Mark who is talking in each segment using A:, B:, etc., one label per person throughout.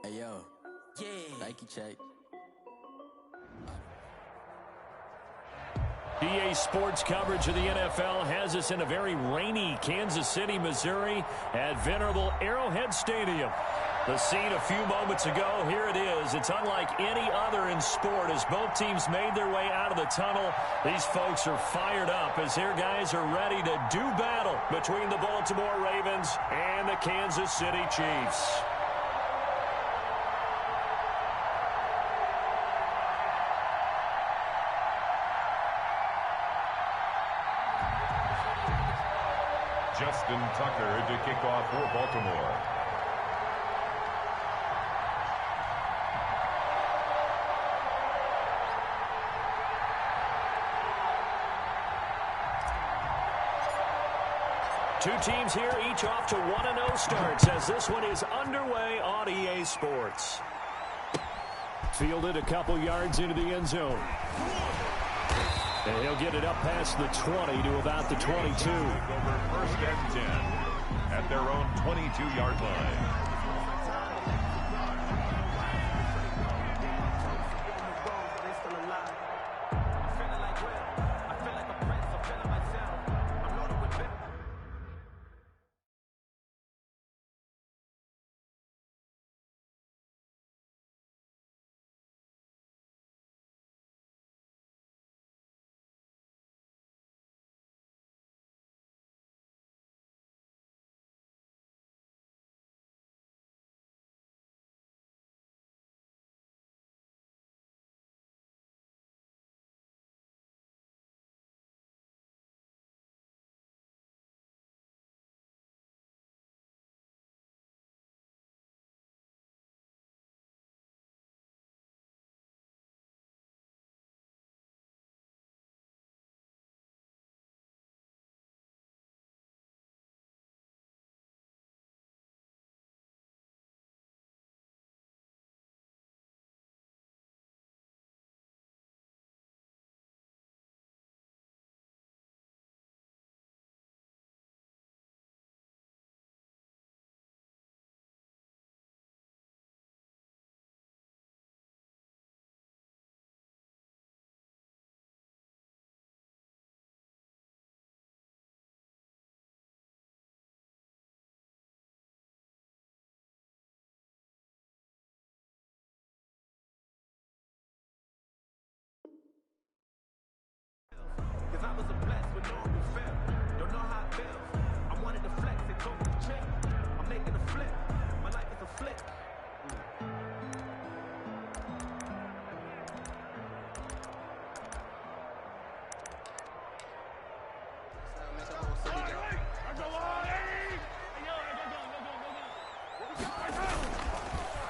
A: Hey, yo. Yeah. Nike check.
B: EA Sports coverage of the NFL has us in a very rainy Kansas City, Missouri at venerable Arrowhead Stadium. The scene a few moments ago, here it is. It's unlike any other in sport as both teams made their way out of the tunnel. These folks are fired up as their guys are ready to do battle between the Baltimore Ravens and the Kansas City Chiefs.
C: Justin Tucker to kick off for Baltimore.
B: Two teams here, each off to 1-0 starts as this one is underway on EA Sports. Fielded a couple yards into the end zone. And he'll get it up past the 20 to about the 22.
C: Over first and 10 at their own 22-yard line.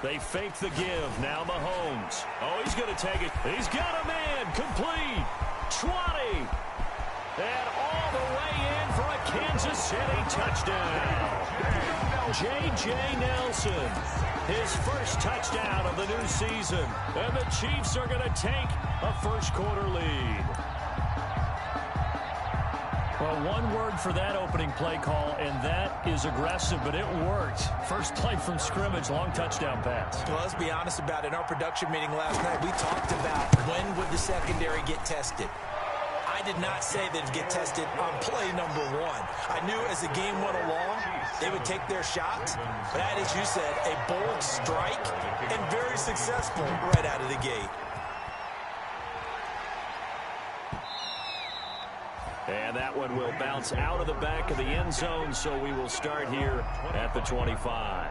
B: They fake the give. Now Mahomes. Oh, he's going to take it. He's got a man. Complete. 20. And all the way in for a Kansas City touchdown. J.J. Nelson. His first touchdown of the new season. And the Chiefs are going to take a first-quarter lead. Well, one word for that opening play call, and that is aggressive, but it worked. First play from scrimmage, long touchdown pass.
D: Well, let's be honest about it. In our production meeting last night, we talked about when would the secondary get tested. I did not say they'd get tested on play number one. I knew as the game went along, they would take their shots. But that, as you said, a bold strike and very successful right out of the gate.
B: And that one will bounce out of the back of the end zone, so we will start here at the 25.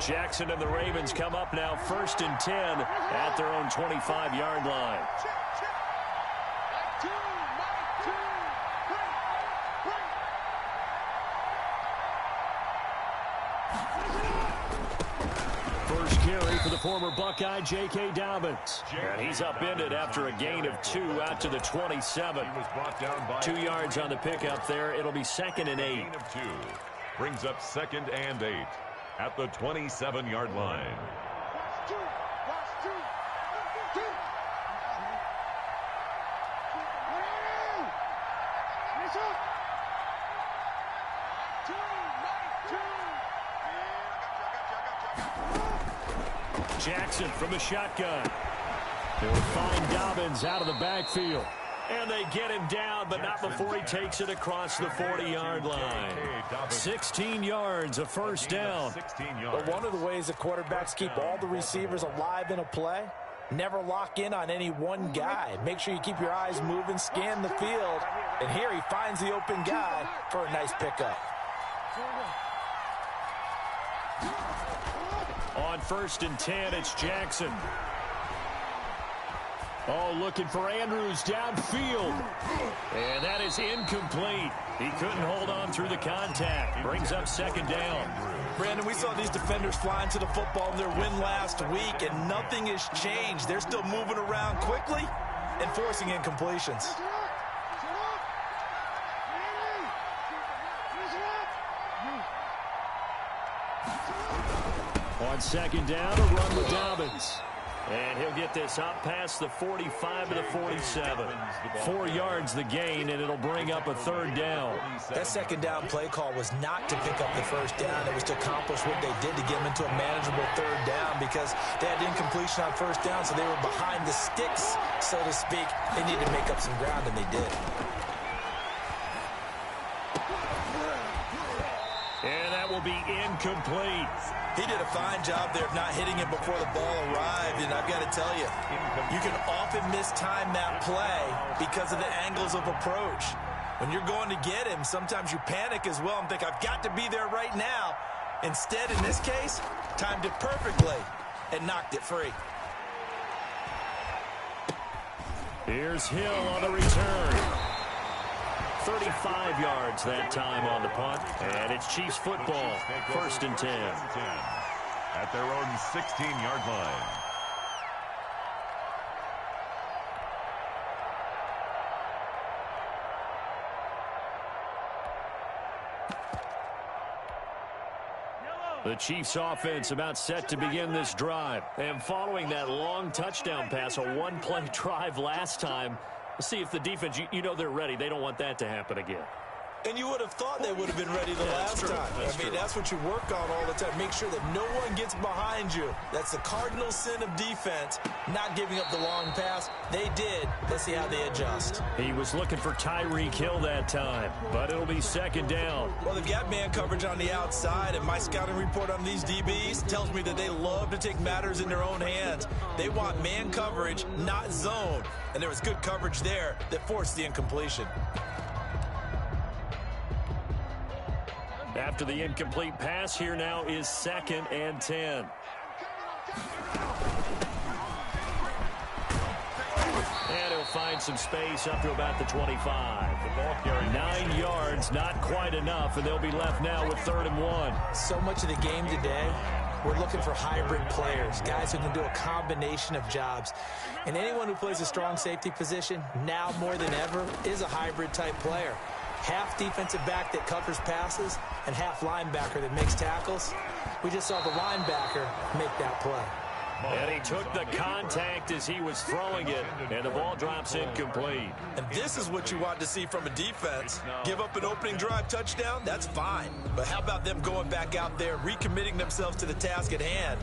B: Jackson and the Ravens come up now 1st and 10 at their own 25-yard line. First carry for the former Buckeye, J.K. Dobbins. And he's upended after a gain of 2 out to the 27. 2 yards on the pickup there. It'll be 2nd and 8.
C: Brings up 2nd and 8 at the 27-yard line.
B: Jackson from the shotgun. They'll find Dobbins out of the backfield. And they get him down, but not before he takes it across the 40-yard line. 16 yards, a first down.
D: But one of the ways the quarterbacks keep all the receivers alive in a play, never lock in on any one guy. Make sure you keep your eyes moving, scan the field. And here he finds the open guy for a nice pickup.
B: On 1st and 10, it's Jackson. Oh, looking for Andrews downfield. And that is incomplete. He couldn't hold on through the contact. Brings up 2nd down.
D: Brandon, we saw these defenders flying to the football in their win last week, and nothing has changed. They're still moving around quickly and forcing incompletions.
B: On 2nd down, a run with Dobbins. And he'll get this up past the 45 to the 47. 4 yards the gain, and it'll bring up a 3rd down.
D: That 2nd down play call was not to pick up the 1st down. It was to accomplish what they did to get them into a manageable 3rd down because they had incompletion on 1st down, so they were behind the sticks, so to speak. They needed to make up some ground, and they did.
B: And that will be incomplete.
D: He did a fine job there of not hitting him before the ball arrived, and I've got to tell you, you can often mistime that play because of the angles of approach. When you're going to get him, sometimes you panic as well and think, I've got to be there right now. Instead, in this case, timed it perfectly and knocked it free.
B: Here's Hill on the return. 35 yards that time on the punt. And it's Chiefs football, 1st and 10.
C: At their own 16-yard line.
B: The Chiefs offense about set to begin this drive. And following that long touchdown pass, a one-play drive last time, let's see if the defense, you know they're ready. They don't want that to happen again.
D: And you would have thought they would have been ready the last time. That's what you work on all the time. Make sure that no one gets behind you. That's the cardinal sin of defense, not giving up the long pass. They did. Let's see how they adjust.
B: He was looking for Tyreek Hill that time, but it'll be 2nd down.
D: Well, they've got man coverage on the outside, and my scouting report on these DBs tells me that they love to take matters in their own hands. They want man coverage, not zone. And there was good coverage there that forced the incompletion.
B: After the incomplete pass, here now is 2nd and 10. And he'll find some space up to about the 25. The ball carry 9 yards, not quite enough, and they'll be left now with 3rd and 1.
D: So much of the game today, we're looking for hybrid players, guys who can do a combination of jobs. And anyone who plays a strong safety position, now more than ever, is a hybrid type player. Half defensive back that covers passes and half linebacker that makes tackles. We just saw the linebacker make that play.
B: And he took the contact as he was throwing it, and the ball drops incomplete.
D: And this is what you want to see from a defense. Give up an opening drive touchdown, that's fine. But how about them going back out there, recommitting themselves to the task at hand,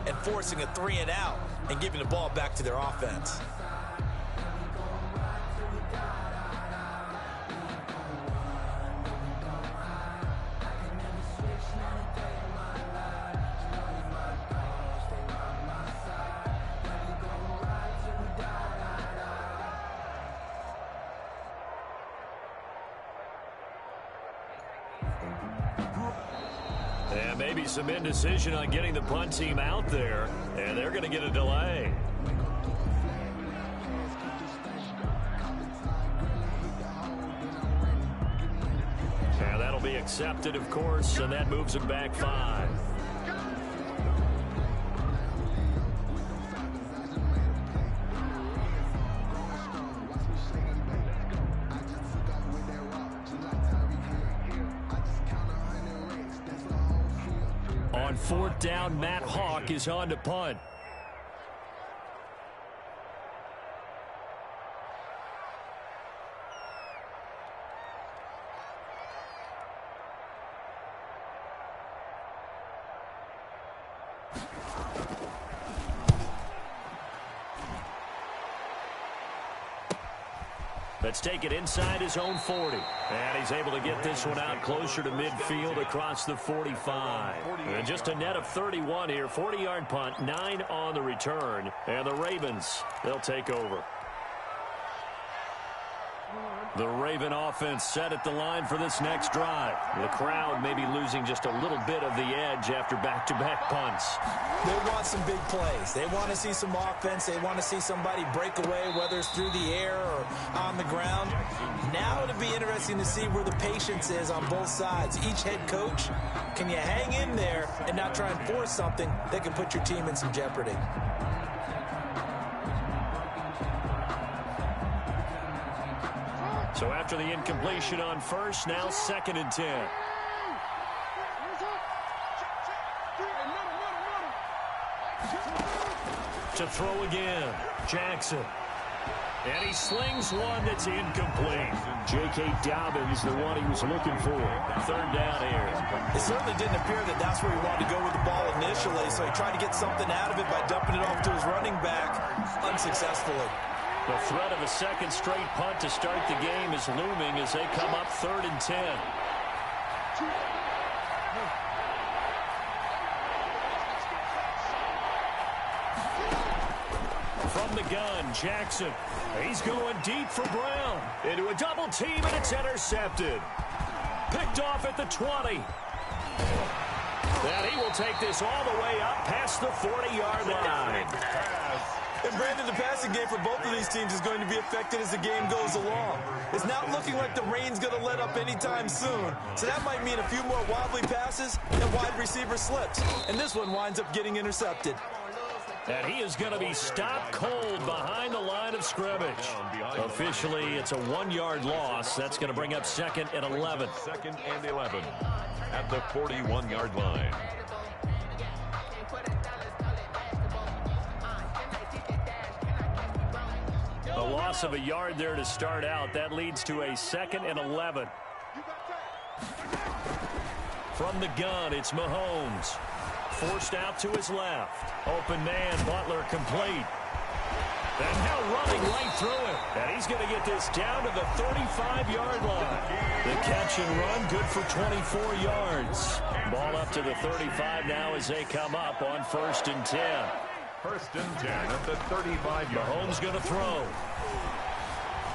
D: and forcing a 3 and out and giving the ball back to their offense?
B: And maybe some indecision on getting the punt team out there, and they're going to get a delay. And that'll be accepted, of course, and that moves them back 5. On 4th down, Matt Hawk is on to punt. Let's take it inside his own 40. And he's able to get this one out closer to midfield across the 45. And just a net of 31 here. 40-yard punt, 9 on the return. And the Ravens, they'll take over. The Raven offense set at the line for this next drive. The crowd may be losing just a little bit of the edge after back-to-back punts.
D: They want some big plays. They want to see some offense. They want to see somebody break away, whether it's through the air or on the ground. Now it'll be interesting to see where the patience is on both sides. Each head coach, can you hang in there and not try and force something that can put your team in some jeopardy?
B: So after the incompletion on first, now 2nd and 10. To throw again, Jackson. And he slings one that's incomplete. J.K. Dobbins, the one he was looking for. 3rd down here.
D: It certainly didn't appear that that's where he wanted to go with the ball initially, so he tried to get something out of it by dumping it off to his running back unsuccessfully.
B: The threat of a second straight punt to start the game is looming as they come up 3rd and 10. From the gun, Jackson. He's going deep for Brown. Into a double team, and it's intercepted. Picked off at the 20. And he will take this all the way up past the 40-yard line.
D: And Brandon, the passing game for both of these teams is going to be affected as the game goes along. It's not looking like the rain's going to let up anytime soon. So that might mean a few more wobbly passes and wide receiver slips. And this one winds up getting intercepted.
B: And he is going to be stopped cold behind the line of scrimmage. Officially, it's a 1-yard loss. That's going to bring up 2nd and 11.
C: 2nd and 11 at the 41-yard line.
B: A loss of a yard there to start out. That leads to a 2nd and 11. From the gun, it's Mahomes. Forced out to his left. Open man, Butler complete. And now running right through it. And he's going to get this down to the 35-yard line. The catch and run, good for 24 yards. Ball up to the 35 now as they come up on 1st and 10.
C: 1st and 10 at the 35-yard line.
B: Mahomes going to throw.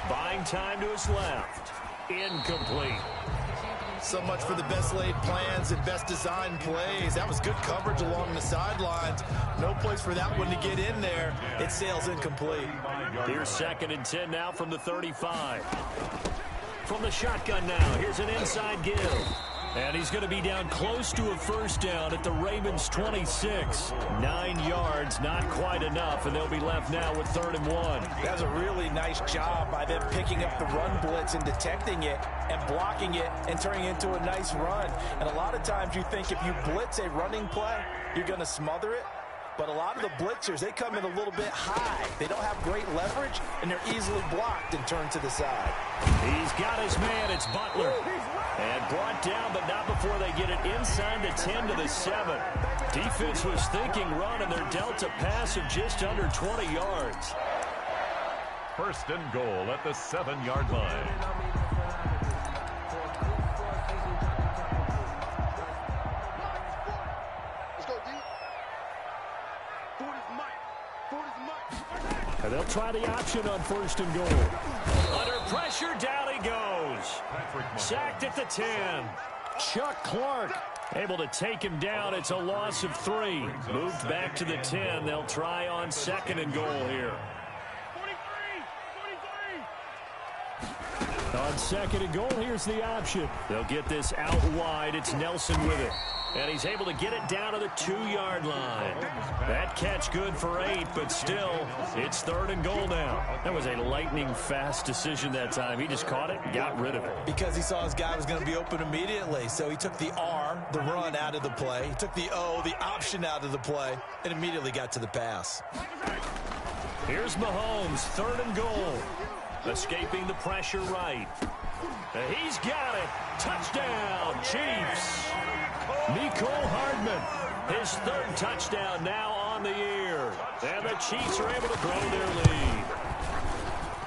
B: Buying time to his left. Incomplete.
D: So much for the best laid plans and best designed plays. That was good coverage along the sidelines. No place for that one to get in there. It sails incomplete.
B: Here's 2nd and 10 now from the 35. From the shotgun now, here's an inside give. And he's going to be down close to a 1st down at the Ravens' 26. 9 yards, not quite enough, and they'll be left now with 3rd and 1.
D: That's a really nice job by them picking up the run blitz and detecting it and blocking it and turning it into a nice run. And a lot of times you think if you blitz a running play, you're going to smother it. But a lot of the blitzers, they come in a little bit high. They don't have great leverage, and they're easily blocked and turned to the side.
B: He's got his man. It's Butler. And brought down, but not before they get it inside the 10 to the 7. Defense was thinking run, and they're dealt a pass of just under 20 yards.
C: 1st and goal at the 7-yard line.
B: And they'll try the option on 1st and goal. Under pressure, down he goes. Sacked at the 10. Chuck Clark able to take him down. It's a loss of 3. Moved back to the 10. They'll try on 2nd and goal here. On 2nd and goal, here's the option. They'll get this out wide. It's Nelson with it. And he's able to get it down to the 2-yard line. That catch good for 8, but still, it's 3rd and goal now. That was a lightning-fast decision that time. He just caught it and got rid of it.
D: Because he saw his guy was going to be open immediately. So he took the R, the run, out of the play. He took the O, the option, out of the play, and immediately got to the pass.
B: Here's Mahomes, 3rd and goal. Escaping the pressure right. He's got it. Touchdown, Chiefs. Mecole Hardman, his 3rd touchdown now on the year. And the Chiefs are able to grow their lead.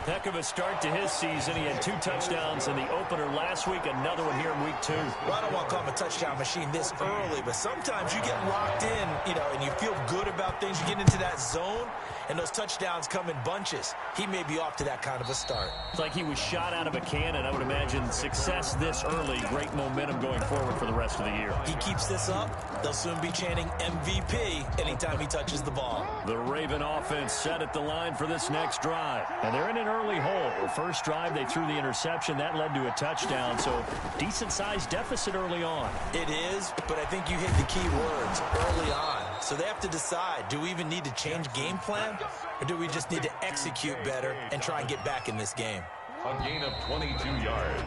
B: Heck of a start to his season. He had 2 touchdowns in the opener last week, another one here in week 2.
D: Well, I don't want to call him a touchdown machine this early, but sometimes you get locked in, and you feel good about things. You get into that zone, and those touchdowns come in bunches. He may be off to that kind of a start.
B: It's like he was shot out of a cannon. I would imagine success this early, great momentum going forward for the rest of the year.
D: He keeps this up, they'll soon be chanting MVP anytime he touches the ball.
B: The Raven offense set at the line for this next drive. And they're in an early hole. The first drive, they threw the interception. That led to a touchdown, so decent-sized deficit early on.
D: It is, but I think you hit the key words early on. So they have to decide, do we even need to change game plan, or do we just need to execute better and try and get back in this game?
C: A gain of 22 yards.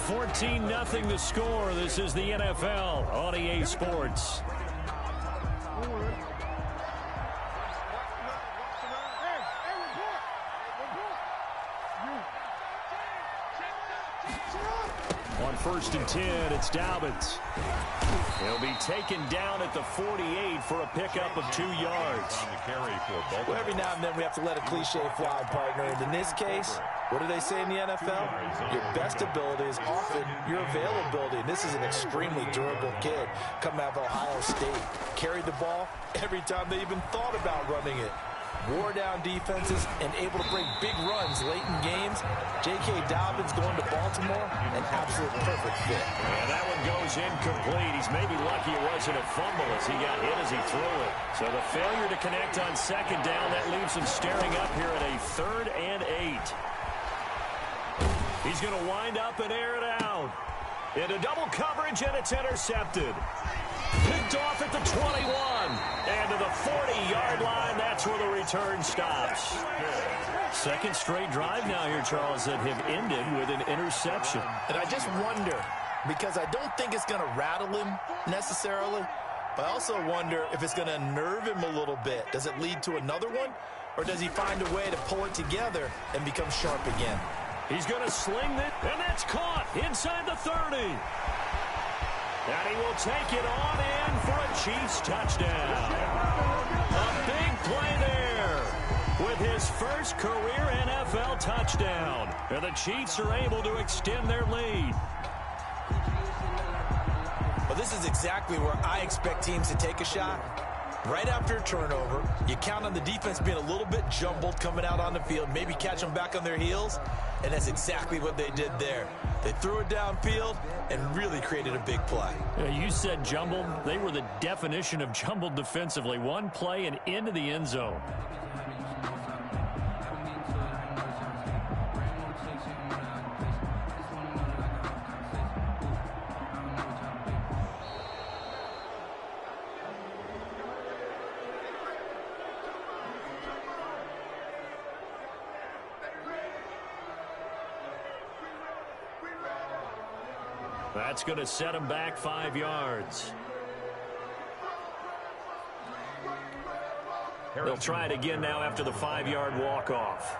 B: 14-0 the score. This is the NFL on EA Sports. On 1st and 10, it's Dobbins. He'll be taken down at the 48 for a pickup of 2 yards.
D: Well, every now and then we have to let a cliche fly, partner. And in this case, what do they say in the NFL? Your best ability is often your availability. And this is an extremely durable kid coming out of Ohio State. Carried the ball every time they even thought about running it. Wore down defenses and able to break big runs late in games. J.K. Dobbins going to Baltimore, an absolute perfect fit.
B: And that one goes incomplete. He's maybe lucky it wasn't a fumble as he got hit as he threw it. So the failure to connect on 2nd down, that leaves him staring up here at a 3rd and 8. He's going to wind up and air it out. Into double coverage, and it's intercepted. Picked off at the 21. And to the 40-yard line, that's where the return stops. 2nd straight drive now here, Charles, that have ended with an interception.
D: And I just wonder, because I don't think it's going to rattle him necessarily, but I also wonder if it's going to unnerve him a little bit. Does it lead to another one, or does he find a way to pull it together and become sharp again?
B: He's going to sling it, and that's caught inside the 30. And he will take it on in for a Chiefs touchdown. A big play there with his first career NFL touchdown. And the Chiefs are able to extend their lead.
D: Well, this is exactly where I expect teams to take a shot. Right after a turnover, you count on the defense being a little bit jumbled coming out on the field, maybe catch them back on their heels, and that's exactly what they did there. They threw it downfield and really created a big play.
B: You said jumbled. They were the definition of jumbled defensively. One play and into the end zone. That's going to set him back 5 yards. They'll try it again now after the 5-yard walk-off.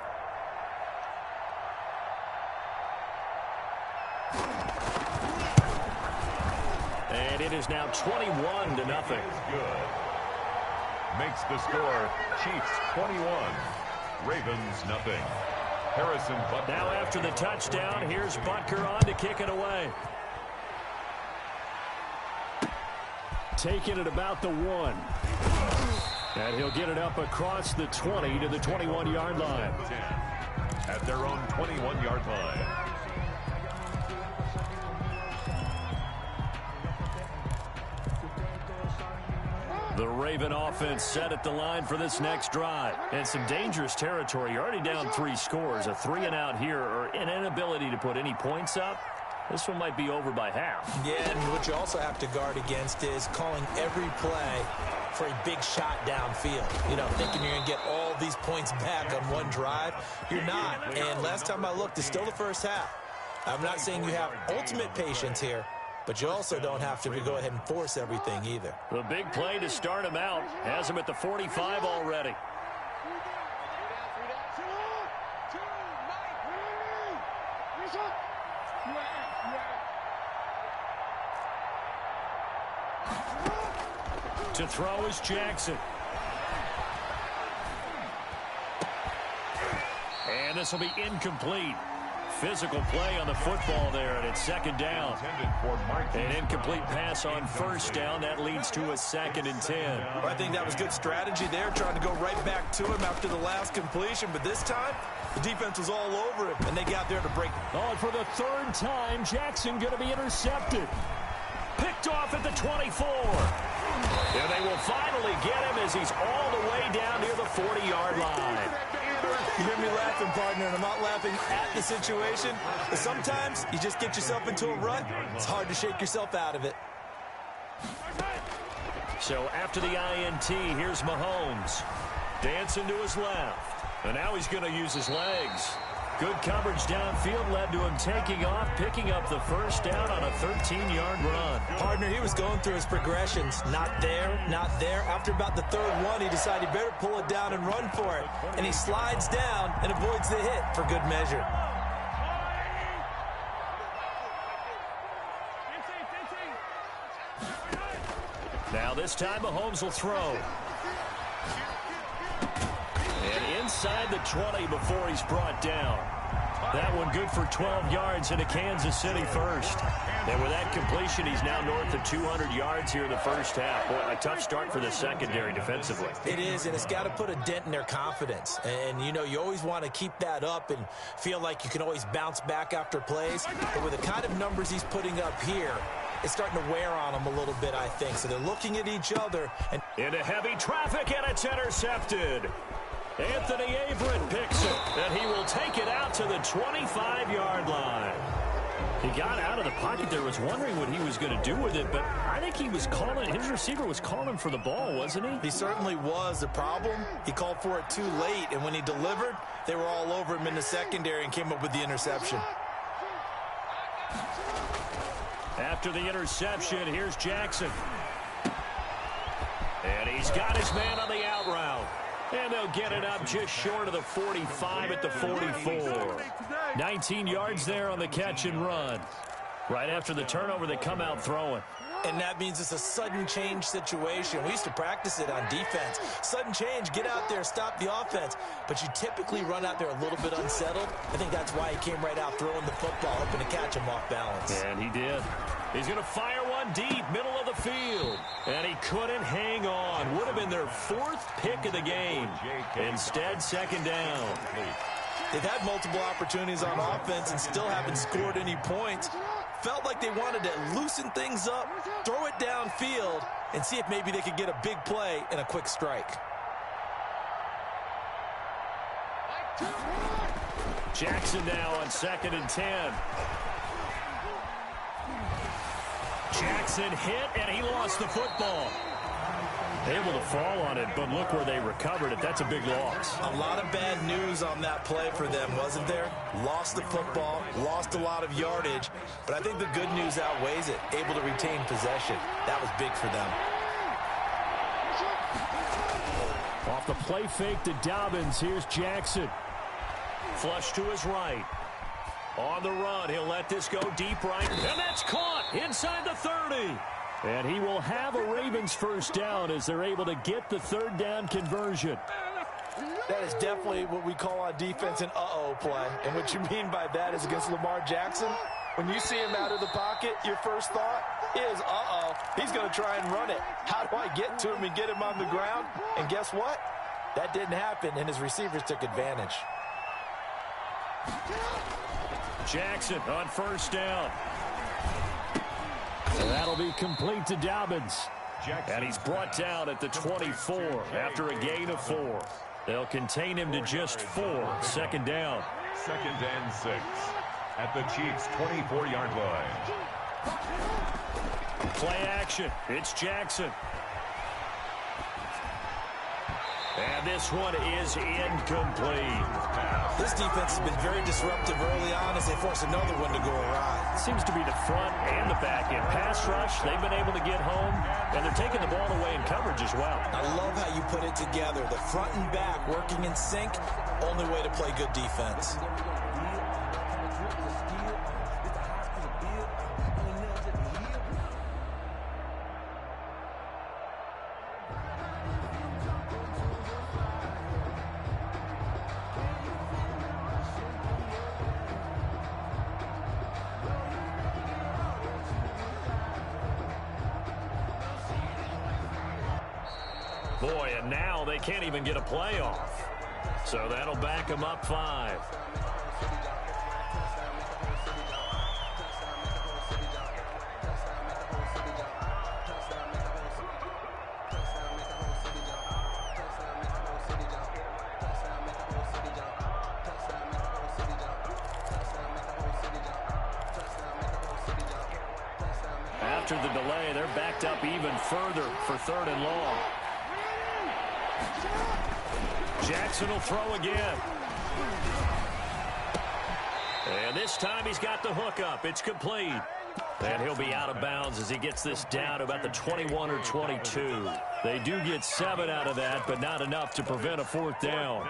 B: And it is now 21-0.
C: Good. Makes the score Chiefs 21, Ravens nothing. Harrison Butker.
B: Now after the touchdown, here's Butker on to kick it away. Taking it about the 1. And he'll get it up across the 20 to the 21-yard line.
C: At their own 21-yard line.
B: The Raven offense set at the line for this next drive. And some dangerous territory. You're already down 3 scores. A 3-and-out here, or an inability to put any points up. This one might be over by half.
D: Yeah, and what you also have to guard against is calling every play for a big shot downfield. You know, thinking you're going to get all these points back on one drive. You're not. And last time I looked, it's still the first half. I'm not saying you have ultimate patience here, but you also don't have to go ahead and force everything either.
B: The big play to start him out has him at the 45 already. To throw is Jackson. And this will be incomplete. Physical play on the football there, and it's second down. An incomplete pass on first down. That leads to a 2nd and 10.
D: Well, I think that was good strategy there, trying to go right back to him after the last completion. But this time, the defense was all over him, and they got there to break.
B: Oh, and for the 3rd time, Jackson going to be intercepted. Picked off at the 24. And they will finally get him as he's all the way down near the 40-yard line.
D: You hear me laughing, partner, and I'm not laughing at the situation. But sometimes you just get yourself into a rut. It's hard to shake yourself out of it.
B: So after the INT, here's Mahomes. Dancing to his left. And now he's going to use his legs. Good coverage downfield led to him taking off, picking up the first down on a 13-yard run.
D: Partner, he was going through his progressions. Not there, not there. After about the 3rd one, he decided he better pull it down and run for it. And he slides down and avoids the hit for good measure.
B: Now this time Mahomes will throw. And inside the 20 before he's brought down. That one good for 12 yards into Kansas City first. And with that completion, he's now north of 200 yards here in the first half. Boy, a tough start for the secondary defensively.
D: It is, and it's got to put a dent in their confidence. And, you know, you always want to keep that up and feel like you can always bounce back after plays. But with the kind of numbers he's putting up here, it's starting to wear on them a little bit, I think. So they're looking at each other. And
B: into heavy traffic, and it's intercepted. Anthony Averett picks it, and he will take it out to the 25-yard line. He got out of the pocket there, was wondering what he was going to do with it, but I think he was calling, his receiver was calling for the ball, wasn't he?
D: He certainly was. The problem, he called for it too late, and when he delivered, they were all over him in the secondary and came up with the interception.
B: After the interception, here's Jackson. And he's got his man on the out route. And they'll get it up just short of the 45 at the 44. 19 yards there on the catch and run. Right after the turnover, they come out throwing.
D: And that means it's a sudden change situation. We used to practice it on defense. Sudden change, get out there, stop the offense. But you typically run out there a little bit unsettled. I think that's why he came right out throwing the football, hoping to catch him off balance.
B: And he did. He's going to fire one deep, middle of the field. And he couldn't hang on. Would have been their 4th pick of the game. Instead, second down.
D: They've had multiple opportunities on offense and still haven't scored any points. Felt like they wanted to loosen things up, throw it downfield, and see if maybe they could get a big play and a quick strike.
B: Jackson now on 2nd and 10. Jackson hit, and he lost the football. Able to fall on it, but look where they recovered it. That's a big loss.
D: A lot of bad news on that play for them, wasn't there? Lost the football, lost a lot of yardage, but I think the good news outweighs it. Able to retain possession. That was big for them.
B: Off the play fake to Dobbins, here's Jackson. Flush to his right. On the run, he'll let this go deep right, and that's caught inside the 30. And he will have a Ravens first down as they're able to get the 3rd down conversion.
D: That is definitely what we call on defense an uh-oh play. And what you mean by that is against Lamar Jackson, when you see him out of the pocket, your first thought is, uh-oh, he's going to try and run it. How do I get to him and get him on the ground? And guess what? That didn't happen, and his receivers took advantage.
B: Jackson on first down. And that'll be complete to Dobbins. And he's brought down at the 24 after a gain of 4. They'll contain him to just 4. Second down.
C: 2nd and 6. at the Chiefs' 24-yard line.
B: Play action. It's Jackson. And this one is incomplete.
D: This defense has been very disruptive early on as they force another one to go awry.
B: Seems to be the front and the back end. Pass rush, they've been able to get home, and they're taking the ball away in coverage as well.
D: I love how you put it together. The front and back working in sync, only way to play good defense.
B: Boy, and now they can't even get a playoff. So that'll back them up 5. After the delay, they're backed up even further for 3rd and long. Jackson will throw again. And this time he's got the hook up. It's complete. And he'll be out of bounds as he gets this down to about the 21 or 22. They do get 7 out of that, but not enough to prevent a 4th down.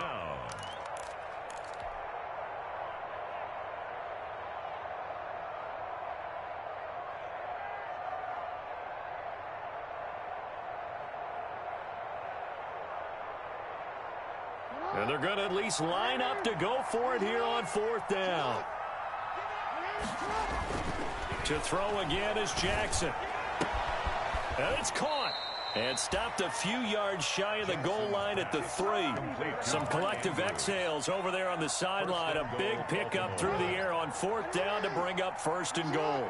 B: And they're going to at least line up to go for it here on 4th down. To throw again is Jackson. And it's caught. And stopped a few yards shy of the goal line at the 3. Some collective exhales over there on the sideline. A big pickup through the air on 4th down to bring up 1st and goal.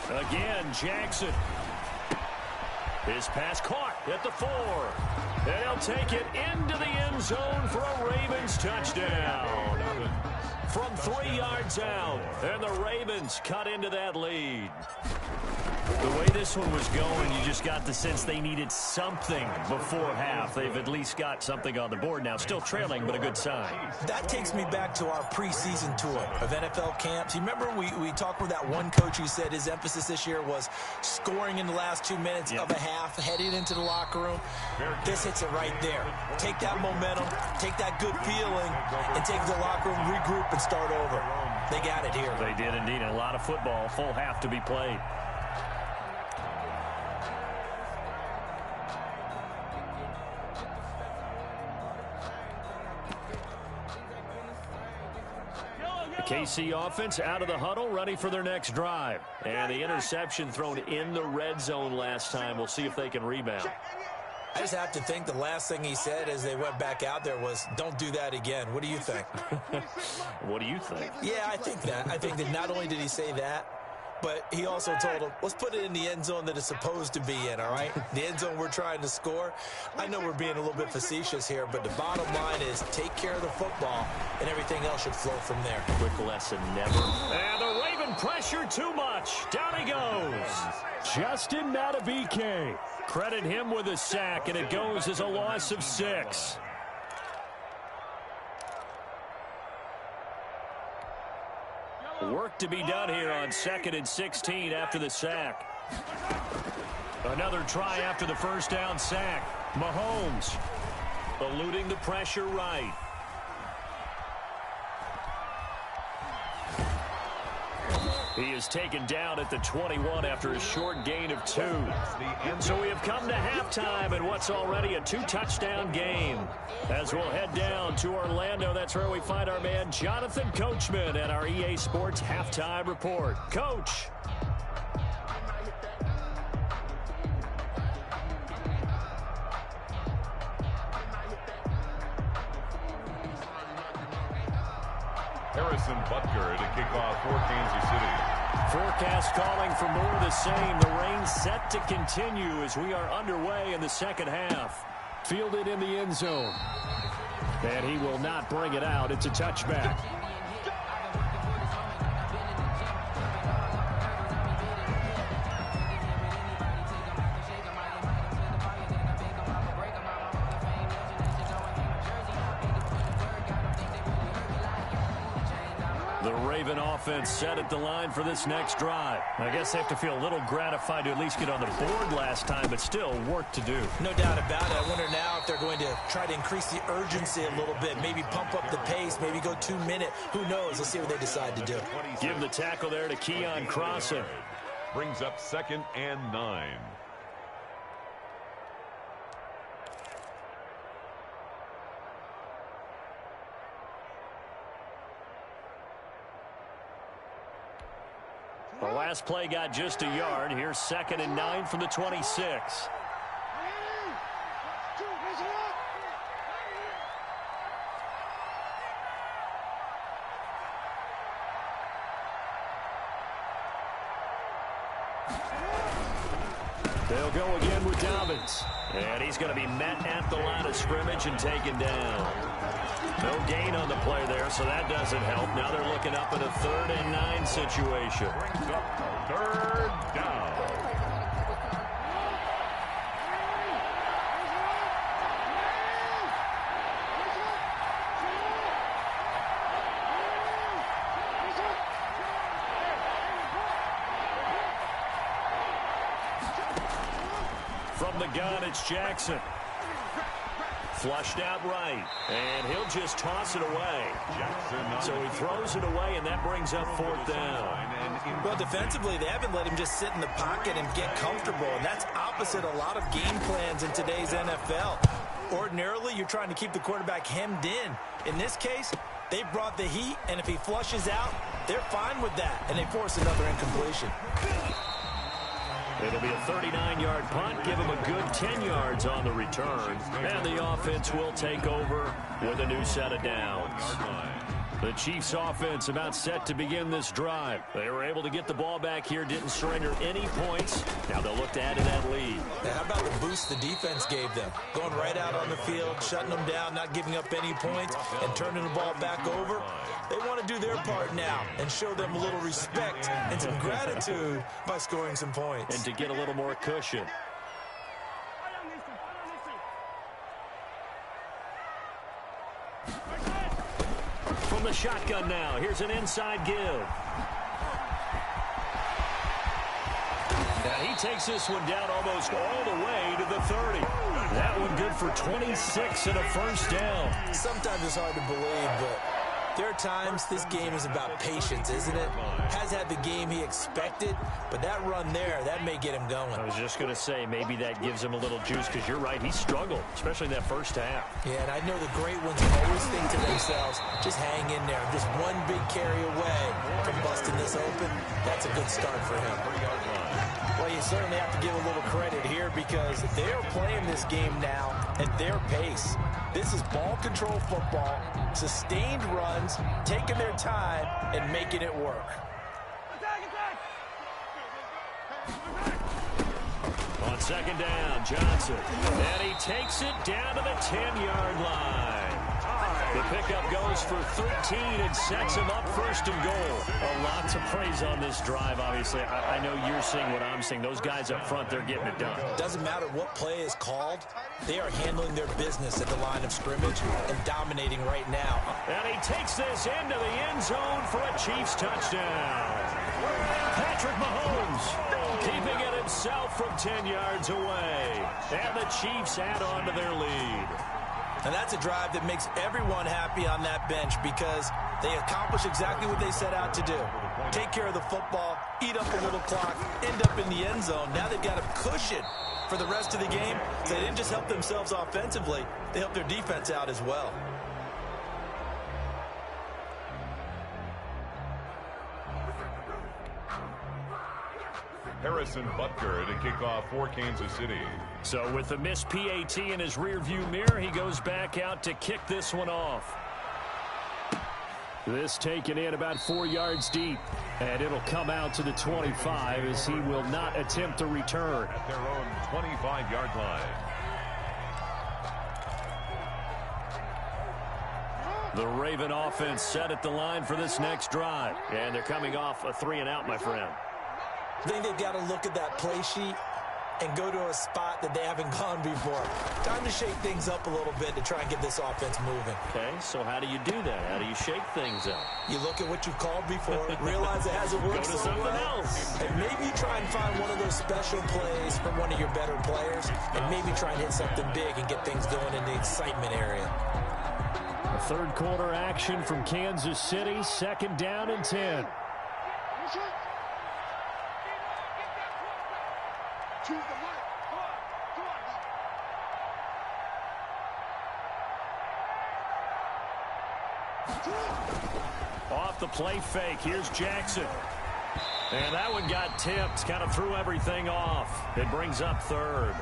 B: Again, Jackson. His pass caught at the 4. And he'll take it into the end zone for a Ravens touchdown. From 3 yards out. And the Ravens cut into that lead. The way this one was going, you just got the sense they needed something before half. They've at least got something on the board now. Still trailing, but a good sign.
D: That takes me back to our preseason tour of NFL camps. You remember we talked with that one coach who said his emphasis this year was scoring in the last 2 minutes of a half, heading into the locker room. This hits it right there. Take that momentum, take that good feeling, and take the locker room, regroup, and start over. They got it here.
B: They did indeed. A lot of football, full half to be played. KC offense out of the huddle, ready for their next drive. And the interception thrown in the red zone last time. We'll see if they can rebound.
D: I just have to think the last thing he said as they went back out there was, don't do that again. What do you think?
B: What do you think?
D: Yeah, I think that. I think that not only did he say that, but he also told him, let's put it in the end zone that it's supposed to be in, all right? The end zone we're trying to score. I know we're being a little bit facetious here, but the bottom line is take care of the football, and everything else should flow from there.
B: Quick lesson, never. And the Raven pressure too much. Down he goes. Justin Madubuike. Credit him with a sack, and it goes as a loss of 6. Work to be done here on 2nd and 16 after the sack. Another try after the first down sack. Mahomes eluding the pressure right. He is taken down at the 21 after a short gain of 2. So we have come to halftime in what's already a 2-touchdown game. As we'll head down to Orlando, that's where we find our man Jonathan Coachman at our EA Sports Halftime Report. Coach.
C: Harrison Butker to kick off for Kansas City.
B: Forecast calling for more of the same. The rain set to continue as we are underway in the second half. Fielded in the end zone. And he will not bring it out. It's a touchback. The Raven offense set at the line for this next drive. I guess they have to feel a little gratified to at least get on the board last time, but still work to do.
D: No doubt about it. I wonder now if they're going to try to increase the urgency a little bit, maybe pump up the pace, maybe go 2-minute. Who knows? Let's see what they decide to do.
B: Give the tackle there to Keon Crossen.
C: Brings up 2nd and 9.
B: The last play got just a yard. Here's 2nd and 9 from the 26. They'll go again with Dobbins. And he's going to be met at the line of scrimmage and taken down. No gain on the play there, so that doesn't help. Now they're looking up at a 3rd and 9 situation.
C: Brings up 3rd down.
B: From the gun, it's Jackson. Flushed out right, and he'll just toss it away. So he throws it away, and that brings up 4th down.
D: Well, defensively, they haven't let him just sit in the pocket and get comfortable, and that's opposite a lot of game plans in today's NFL. Ordinarily, you're trying to keep the quarterback hemmed in. In this case, they brought the heat, and if he flushes out, they're fine with that, and they force another incompletion.
B: It'll be a 39-yard punt, give him a good 10 yards on the return. And the offense will take over with a new set of downs. The Chiefs offense about set to begin this drive. They were able to get the ball back here, didn't surrender any points. Now they'll look to add to that lead.
D: Now, how about the boost the defense gave them? Going right out on the field, shutting them down, not giving up any points, and turning the ball back over. They want to do their part now and show them a little respect and some gratitude by scoring some points.
B: And to get a little more cushion. From the shotgun now, here's an inside give. Now he takes this one down almost all the way to the 30. That one good for 26 and a first down.
D: Sometimes it's hard to believe, but there are times this game is about patience, isn't it? Has had the game he expected, but that run there, that may get him going.
B: I was just going to say, maybe that gives him a little juice, because you're right, he struggled, especially in that first half.
D: Yeah, and I know the great ones always think to themselves, just hang in there. Just one big carry away from busting this open. That's a good start for him. Well, you certainly have to give a little credit here because they are playing this game now at their pace. This is ball control football, sustained runs, taking their time, and making it work.
B: On 2nd down, Johnson. And he takes it down to the 10-yard line. The pickup goes for 13 and sets him up 1st and goal. A lot to praise on this drive, obviously. I know you're seeing what I'm seeing. Those guys up front, they're getting it done.
D: Doesn't matter what play is called. They are handling their business at the line of scrimmage and dominating right now.
B: And he takes this into the end zone for a Chiefs touchdown. Patrick Mahomes keeping it himself from 10 yards away. And the Chiefs add on to their lead.
D: And that's a drive that makes everyone happy on that bench because they accomplish exactly what they set out to do. Take care of the football, eat up a little clock, end up in the end zone. Now they've got a cushion for the rest of the game. So they didn't just help themselves offensively, they helped their defense out as well.
C: Harrison Butker to kick off for Kansas City.
B: So with the missed PAT in his rearview mirror, he goes back out to kick this one off. This taken in about 4 yards deep, and it'll come out to the 25 as he will not attempt to return.
C: At their own 25-yard line.
B: The Raven offense set at the line for this next drive. And they're coming off a 3-and-out, my friend.
D: I think they've got to look at that play sheet and go to a spot that they haven't gone before. Time to shake things up a little bit to try and get this offense moving.
B: Okay, so how do you do that? How do you shake things up?
D: You look at what you've called before, realize it hasn't worked
B: Go to something else.
D: And maybe you try and find one of those special plays from one of your better players, and maybe try and hit something big and get things going in the excitement area.
B: A third quarter action from Kansas City, 2nd down and 10. Off the play fake, here's Jackson. And that one got tipped, kind of threw everything off. It brings up 3rd.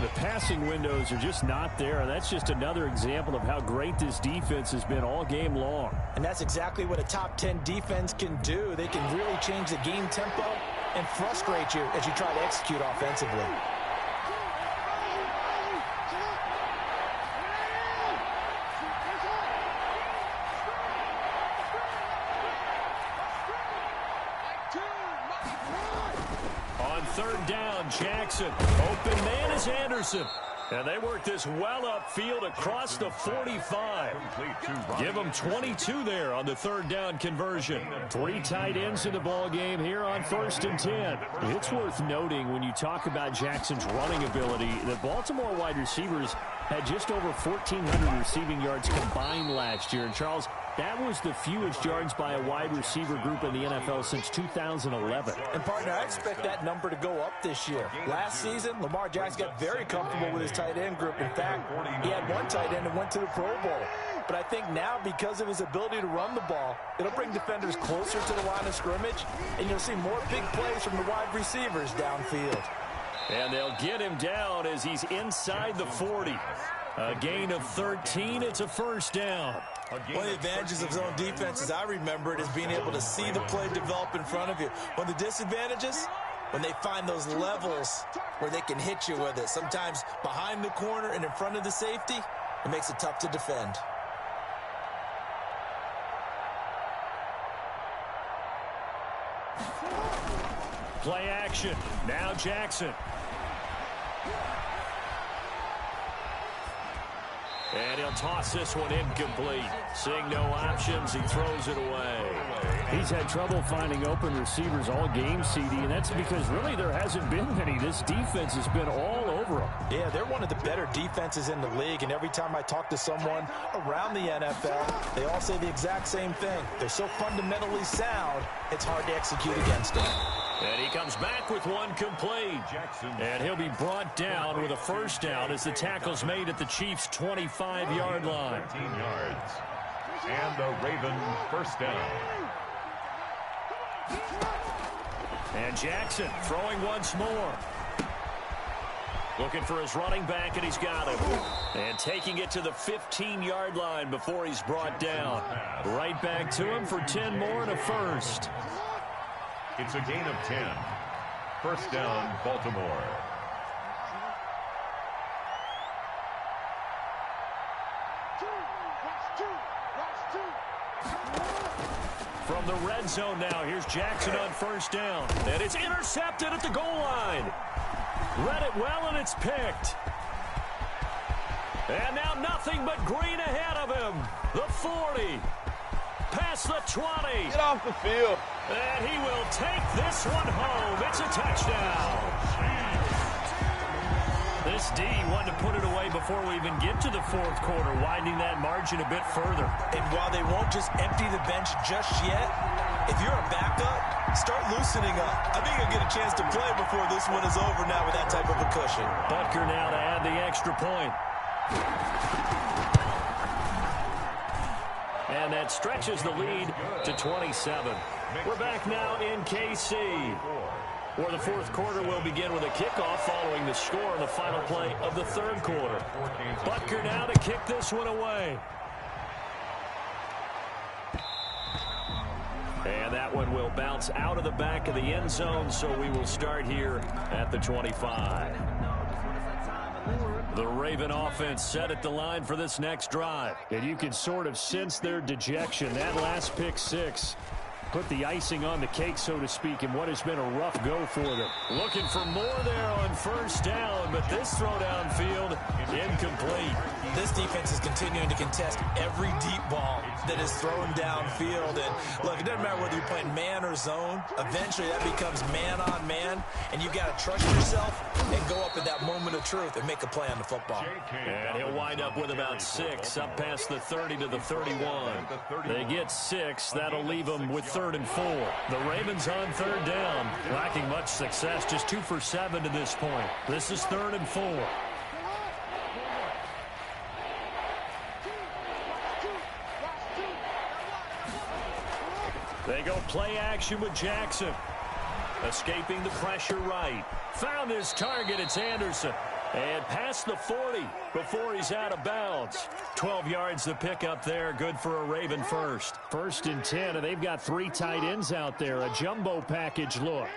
B: The passing windows are just not there. That's just another example of how great this defense has been all game long.
D: And that's exactly what a top 10 defense can do. They can really change the game tempo and frustrate you as you try to execute offensively.
B: On 3rd down, Jackson. Open man is Anderson. And they work this well upfield across the 45. Give them 22 there on the 3rd down conversion. 3 tight ends in the ball game here on 1st and 10. It's worth noting when you talk about Jackson's running ability that Baltimore wide receivers had just over 1,400 receiving yards combined last year. And Charles, that was the fewest yards by a wide receiver group in the NFL since 2011.
D: And, partner, I expect that number to go up this year. Last season, Lamar Jackson got very comfortable with his tight end group. In fact, he had one tight end and went to the Pro Bowl. But I think now, because of his ability to run the ball, it'll bring defenders closer to the line of scrimmage, and you'll see more big plays from the wide receivers downfield.
B: And they'll get him down as he's inside the 40. A gain of 13. It's a 1st down.
D: One of the advantages of zone defense, as I remember it, is being able to see the play develop in front of you. One of the disadvantages, when they find those levels where they can hit you with it, sometimes behind the corner and in front of the safety, it makes it tough to defend.
B: Play action. Now Jackson. And he'll toss this one incomplete. Seeing no options, he throws it away. He's had trouble finding open receivers all game, CD, and that's because really there hasn't been many. This defense has been all over them.
D: Yeah, they're one of the better defenses in the league, and every time I talk to someone around the NFL, they all say the exact same thing. They're so fundamentally sound, it's hard to execute against them.
B: And he comes back with one complete. And he'll be brought down with a 1st down as the tackle's made at the Chiefs' 25-yard line.
C: 13 yards. And the Raven 1st down.
B: And Jackson throwing once more. Looking for his running back, and he's got him. And taking it to the 15-yard line before he's brought down. Right back to him for 10 more and a 1st.
C: It's a gain of 10. 1st down, Baltimore.
B: From the red zone now, here's Jackson on 1st down. And it's intercepted at the goal line. Read it well, and it's picked. And now nothing but green ahead of him. The 40. Past the 20.
E: Get off the field.
B: And he will take this one home. It's a touchdown. This D wanted to put it away before we even get to the 4th quarter, widening that margin a bit further.
D: And while they won't just empty the bench just yet, if you're a backup, start loosening up. I think you'll get a chance to play before this one is over now with that type of a cushion.
B: Butker now to add the extra point. And that stretches the lead to 27. We're back now in KC, where the 4th quarter will begin with a kickoff following the score on the final play of the 3rd quarter. Butker now to kick this one away. And that one will bounce out of the back of the end zone, so we will start here at the 25. The Raven offense set at the line for this next drive.
E: And you can sort of sense their dejection. That last pick six put the icing on the cake, so to speak, in what has been a rough go for them.
B: Looking for more there on first down, but this throw downfield incomplete.
D: This defense is continuing to contest every deep ball that is thrown downfield. And look, it doesn't matter whether you're playing man or zone. Eventually that becomes man on man, and you got to trust yourself and go up at that moment of truth and make a play on the football.
B: And he'll wind up with about 6 up past the 30 to the 31. They get 6. That'll leave them with 3rd and 4. The Ravens on 3rd down, lacking much success, just 2 for 7 to this point. This is 3rd and 4. They go play action with Jackson. Escaping the pressure right. Found his target. It's Anderson. And past the 40 before he's out of bounds. 12 yards to pick up there. Good for a Raven first.
E: 1st and 10, and they've got 3 tight ends out there. A jumbo package look.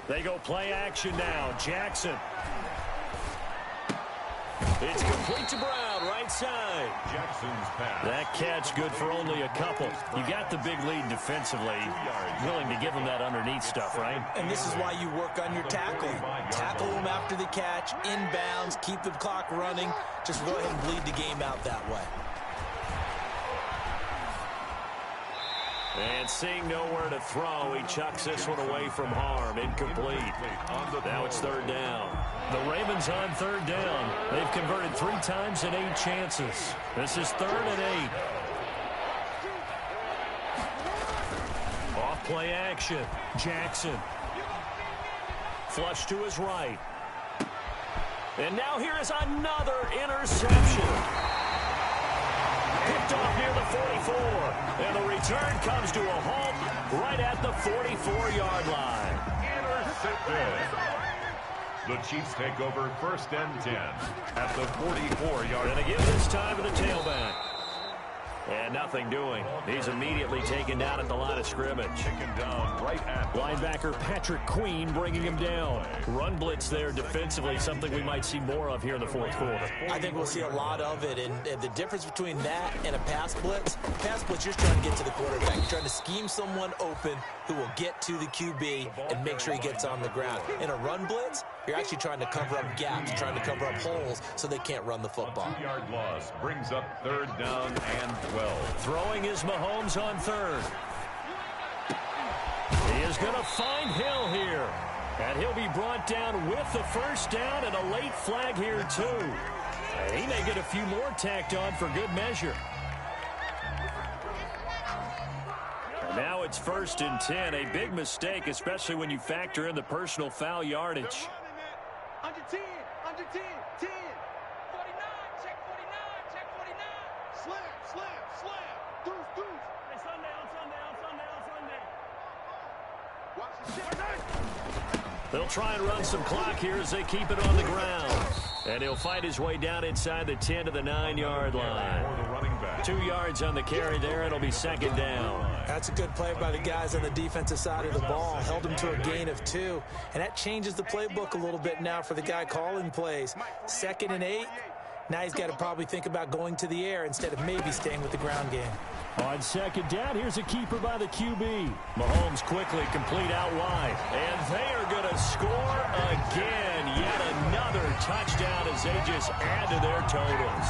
B: They go play action now. Jackson. It's complete to Brown, right side.
C: Jackson's pass.
B: That catch good for only a couple. You got the big lead defensively. Willing to give him that underneath stuff, right?
D: And this is why you work on your tackling. Tackle them after the catch, inbounds, keep the clock running. Just go ahead and bleed the game out that way.
B: And seeing nowhere to throw, he chucks this one away from harm. Incomplete. Now it's 3rd down. The Ravens on 3rd down. They've converted 3 times in 8 chances. This is 3rd and 8. Off play action. Jackson. Flush to his right. And now here is another interception. Picked off near the 44. And the return comes to a halt right at the 44-yard line.
C: Intercepted. The Chiefs take over 1st and 10 at the 44-yard line.
B: And again this time to the tailback. And nothing doing. He's immediately taken down at the line of scrimmage.
C: Taken down right at
E: linebacker Patrick Queen bringing him down.
B: Run blitz there defensively, something we might see more of here in the 4th quarter.
D: I think we'll see a lot of it, and the difference between that and a pass blitz, you're just trying to get to the quarterback. You're trying to scheme someone open who will get to the QB and make sure he gets on the ground. In a run blitz, you're actually trying to cover up gaps, trying to cover up holes so they can't run the football.
C: 2-yard loss brings up 3rd down and 12.
B: Throwing is Mahomes on 3rd. He is going to find Hill here. And he'll be brought down with the 1st down and a late flag here too. He may get a few more tacked on for good measure. And now it's 1st and 10. A big mistake, especially when you factor in the personal foul yardage.
F: Under 10, 10, 49, check 49. Slam, deuce. Hey, Sunday. Watch the shit.
B: They'll try and run some clock here as they keep it on the ground. And he'll fight his way down inside the 10 to the 9-yard line. 2 yards on the carry there. It'll be 2nd down.
D: That's a good play by the guys on the defensive side of the ball. Held him to a gain of 2. And that changes the playbook a little bit now for the guy calling plays. 2nd and 8. Now he's got to probably think about going to the air instead of maybe staying with the ground game.
E: On 2nd down, here's a keeper by the QB.
B: Mahomes quickly complete out wide. And they are going to score again. Yet another touchdown as they just add to their totals.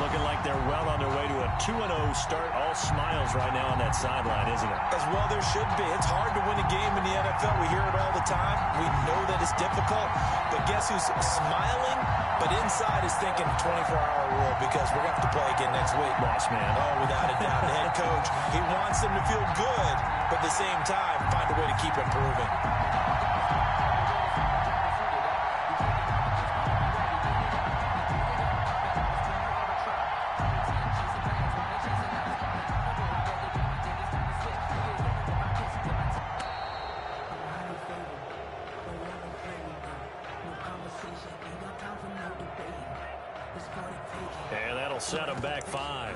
B: Looking like they're well on their way to a 2-0 start. All smiles right now on that sideline, isn't it?
D: As well there should be. It's hard to win a game in the NFL. We hear it all the time. We know that it's difficult. But guess who's smiling? But inside is thinking 24-hour rule because we're going to have to play again next week.
B: Boss man.
D: Oh, without a doubt. The head coach, he wants them to feel good, but at the same time, find a way to keep improving.
B: And that'll set them back 5.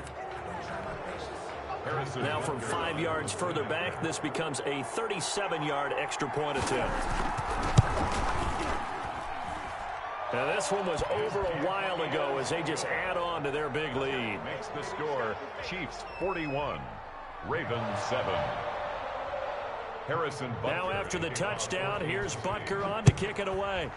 B: Now from 5 yards further back, this becomes a 37-yard extra point attempt. Now this one was over a while ago as they just add on to their big lead.
C: Makes the score Chiefs 41, Ravens 7. Harrison Butker.
B: Now after the touchdown, here's Butker on to kick it away.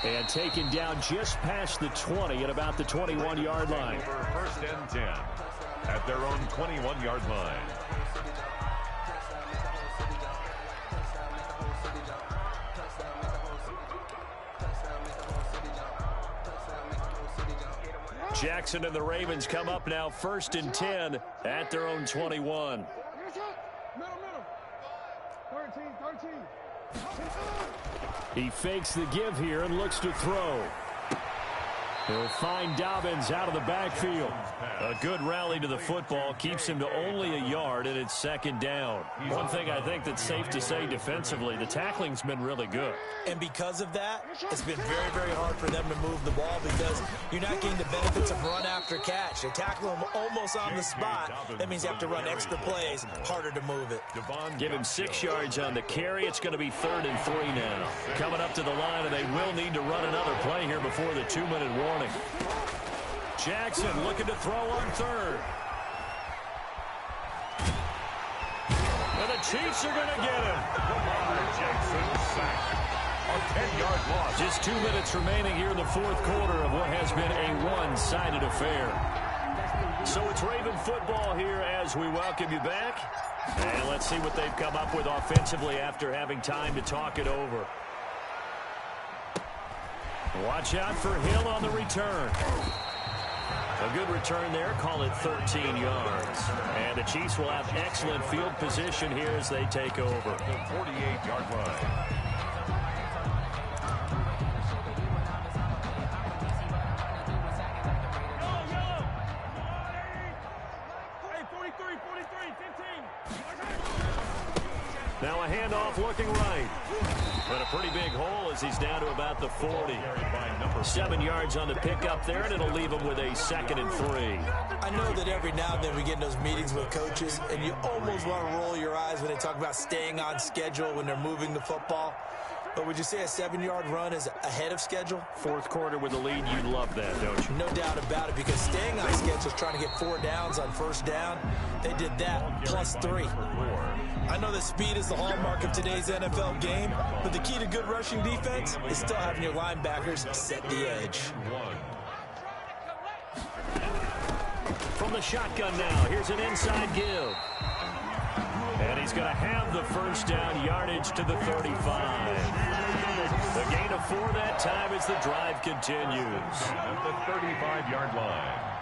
E: And taken down just past the 20 at about the 21-yard line.
C: First and 10 at their own 21-yard line.
B: Jackson and the Ravens come up now first and 10 at their own 21.
E: He fakes the give here and looks to throw. He'll find Dobbins out of the backfield.
B: A good rally to the football keeps him to only a yard, and it's second down. One thing I think that's safe to say defensively, the tackling's been really good.
D: And because of that, it's been very, very hard for them to move the ball because you're not getting the benefits of run after catch. They tackle him almost on the spot. That means you have to run extra plays, harder to move it.
B: Give him 6 yards on the carry. It's going to be 3rd and 3 now. Coming up to the line, and they will need to run another play here before the 2-minute warning.
E: Jackson looking to throw on 3rd.
B: And the Chiefs are going to get him.
C: Jackson sacked. A 10-yard loss.
B: Just 2 minutes remaining here in the 4th quarter of what has been a one-sided affair. So it's Raven football here as we welcome you back. And let's see what they've come up with offensively after having time to talk it over.
E: Watch out for Hill on the return.
B: A good return there, call it 13 yards. And the Chiefs will have excellent field position here as they take over.
C: The 48-yard line.
B: Now a handoff looking right. But a pretty big hole as he's down to about the 40. 7 yards on the pickup there, and it'll leave him with a 2nd and 3.
D: I know that every now and then we get in those meetings with coaches, and you almost want to roll your eyes when they talk about staying on schedule when they're moving the football. But would you say a 7-yard run is ahead of schedule?
B: 4th quarter with a lead, you love that, don't you?
D: No doubt about it, because staying on schedule is trying to get 4 downs on first down. They did that, plus 3. I know that speed is the hallmark of today's NFL game, but the key to good rushing defense is still having your linebackers set the edge.
B: From the shotgun now, here's an inside give. And he's going to have the first down, yardage to the 35. The gain of 4 that time as the drive continues.
C: At the 35-yard line.